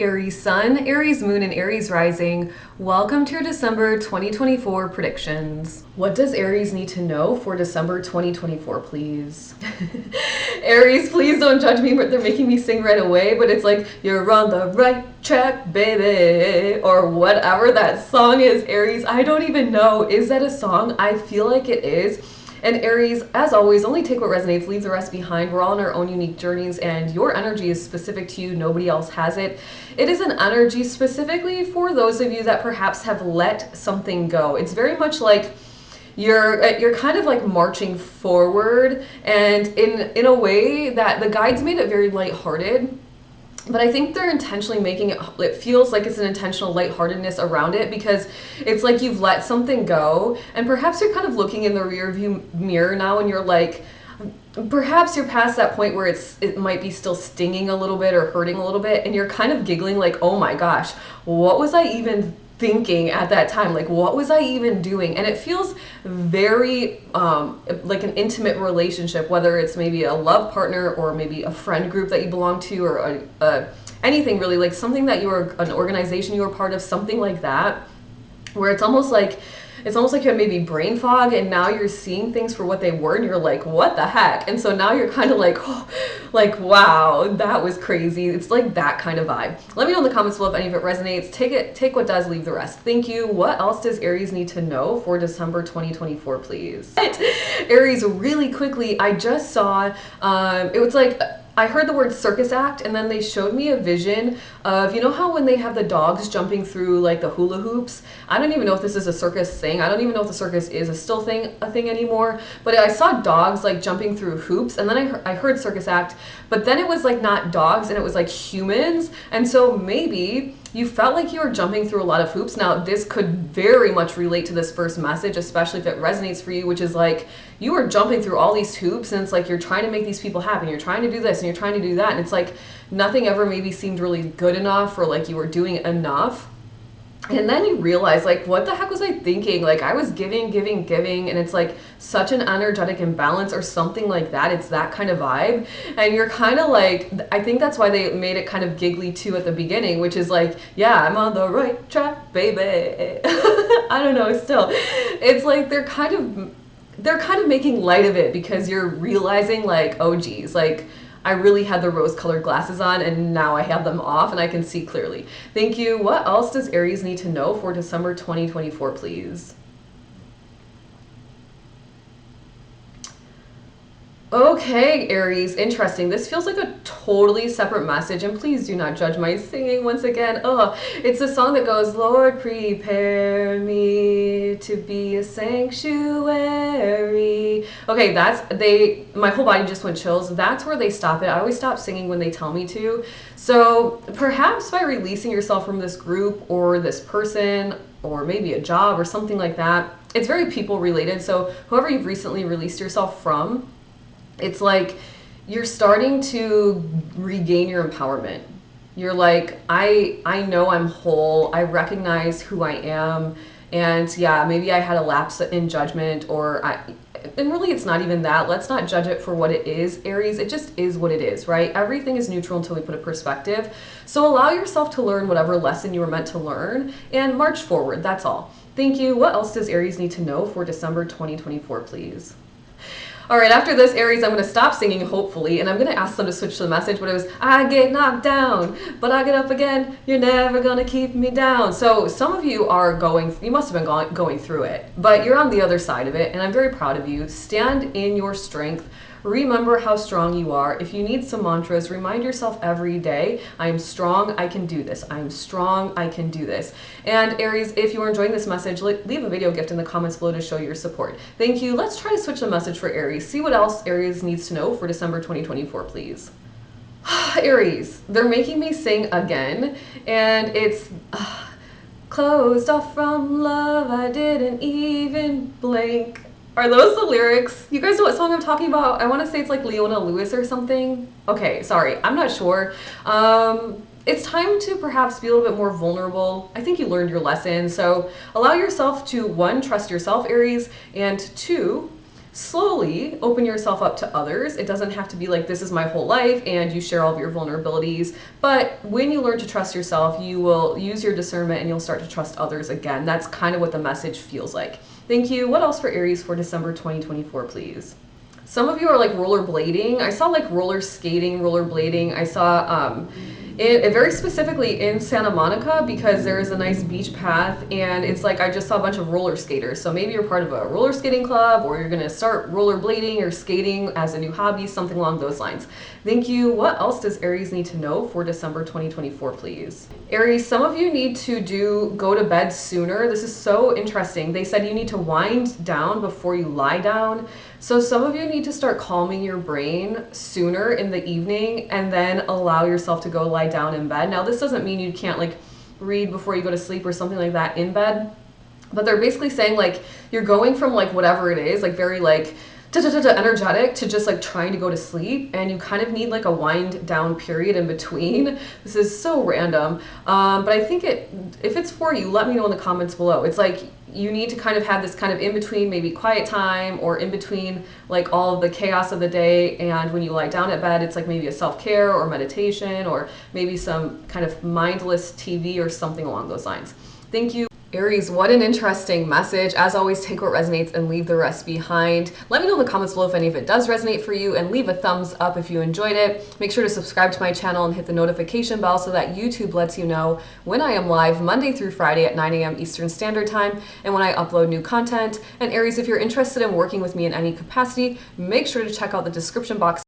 Aries Sun, Aries Moon, and Aries Rising. Welcome to your December 2024 predictions. What does Aries need to know for December 2024, please? Aries, please don't judge me, but they're making me sing right away, but it's like, you're on the right track, baby, or whatever that song is, Aries. I don't even know. Is that a song? I feel like it is. And Aries, as always, only take what resonates, leave the rest behind. We're all on our own unique journeys, and your energy is specific to you. Nobody else has it. It is an energy specifically for those of you that perhaps have let something go. It's very much like you're kind of like marching forward, and in a way that the guides made it very lighthearted. But I think they're intentionally making it feels like it's an intentional lightheartedness around it, because it's like you've let something go, and perhaps you're kind of looking in the rear view mirror now, and you're like, perhaps you're past that point where it might be still stinging a little bit or hurting a little bit, and you're kind of giggling like, oh my gosh, what was I even thinking at that time? Like, what was I even doing? And it feels very like an intimate relationship, whether it's maybe a love partner or maybe a friend group that you belong to, or anything really, like something that you were, an organization you were part of, something like that, where it's almost like you had maybe brain fog, and now you're seeing things for what they were, and you're like, what the heck? And so now you're kind of like, oh, like, wow, that was crazy. It's like that kind of vibe. Let me know in the comments below if any of it resonates. Take what does, leave the rest. Thank you. What else does Aries need to know for December 2024, please? Aries, really quickly, I just saw, it was like, I heard the word circus act, and then they showed me a vision of, you know how when they have the dogs jumping through like the hula hoops? I don't even know if this is a circus thing. I don't even know if the circus is a thing anymore. But I saw dogs like jumping through hoops, and then I heard circus act, but then it was like not dogs, and it was like humans. And so maybe you felt like you were jumping through a lot of hoops. Now, this could very much relate to this first message, especially if it resonates for you, which is like, you were jumping through all these hoops, and it's like you're trying to make these people happy, you're trying to do this, and you're trying to do that, and it's like nothing ever maybe seemed really good enough, or like you were doing enough. And then you realize, like, what the heck was I thinking? Like, I was giving, and it's like such an energetic imbalance or something like that. It's that kind of vibe. And you're kind of like, I think that's why they made it kind of giggly too at the beginning, which is like, yeah, I'm on the right track, baby. I don't know, still. It's like they're kind of making light of it, because you're realizing like, oh geez, like, I really had the rose-colored glasses on, and now I have them off and I can see clearly. Thank you. What else does Aries need to know for December 2024, please? Okay, Aries, interesting. This feels like a totally separate message, and please do not judge my singing once again. Oh, it's a song that goes, Lord, prepare me to be a sanctuary. Okay, my whole body just went chills. That's where they stop it. I always stop singing when they tell me to. So perhaps by releasing yourself from this group or this person, or maybe a job or something like that, it's very people related. So whoever you've recently released yourself from, it's like you're starting to regain your empowerment. You're like, I know I'm whole. I recognize who I am. And yeah, maybe I had a lapse in judgment, and really it's not even that. Let's not judge it for what it is, Aries. It just is what it is, right? Everything is neutral until we put a perspective. So allow yourself to learn whatever lesson you were meant to learn and march forward. That's all. Thank you. What else does Aries need to know for December 2024, please? All right, after this, Aries, I'm going to stop singing, hopefully, and I'm going to ask them to switch to the message, but it was, I get knocked down, but I get up again, you're never going to keep me down. So some of you you must have been going through it, but you're on the other side of it, and I'm very proud of you. Stand in your strength. Remember how strong you are. If you need some mantras, remind yourself every day, I am strong, I can do this. I am strong, I can do this. And Aries, if you are enjoying this message, leave a video gift in the comments below to show your support. Thank you. Let's try to switch the message for Aries. See what else Aries needs to know for December 2024, please. Aries, they're making me sing again, and it's closed off from love, I didn't even blink. Are those the lyrics? You guys know what song I'm talking about? I want to say it's like Leona Lewis or something. Okay, sorry, I'm not sure. It's time to perhaps be a little bit more vulnerable. I think you learned your lesson, so allow yourself to, one, trust yourself, Aries, and two, slowly open yourself up to others. It doesn't have to be like this is my whole life and you share all of your vulnerabilities. But when you learn to trust yourself, you will use your discernment and you'll start to trust others again. That's kind of what the message feels like. Thank you. What else for Aries for December 2024, please? Some of you are like rollerblading. I saw like roller skating, rollerblading. I saw it very specifically in Santa Monica because there is a nice beach path, and it's like I just saw a bunch of roller skaters. So maybe you're part of a roller skating club, or you're gonna start rollerblading or skating as a new hobby, something along those lines. Thank you. What else does Aries need to know for December 2024, please? Aries, some of you need to go to bed sooner. This is so interesting. They said you need to wind down before you lie down. So some of you need to start calming your brain sooner in the evening and then allow yourself to go lie down in bed. Now, this doesn't mean you can't like read before you go to sleep or something like that in bed, but they're basically saying like you're going from like whatever it is, like very like energetic to just like trying to go to sleep, and you kind of need like a wind down period in between. This is so random, but I think if it's for you, let me know in the comments below. It's like you need to kind of have this kind of in between, maybe quiet time, or in between like all of the chaos of the day, and when you lie down at bed, it's like maybe a self-care or meditation, or maybe some kind of mindless TV or something along those lines. Thank you. Aries, what an interesting message. As always, take what resonates and leave the rest behind. Let me know in the comments below if any of it does resonate for you, and leave a thumbs up if you enjoyed it. Make sure to subscribe to my channel and hit the notification bell so that YouTube lets you know when I am live Monday through Friday at 9 a.m. Eastern Standard Time and when I upload new content. And Aries, if you're interested in working with me in any capacity, make sure to check out the description box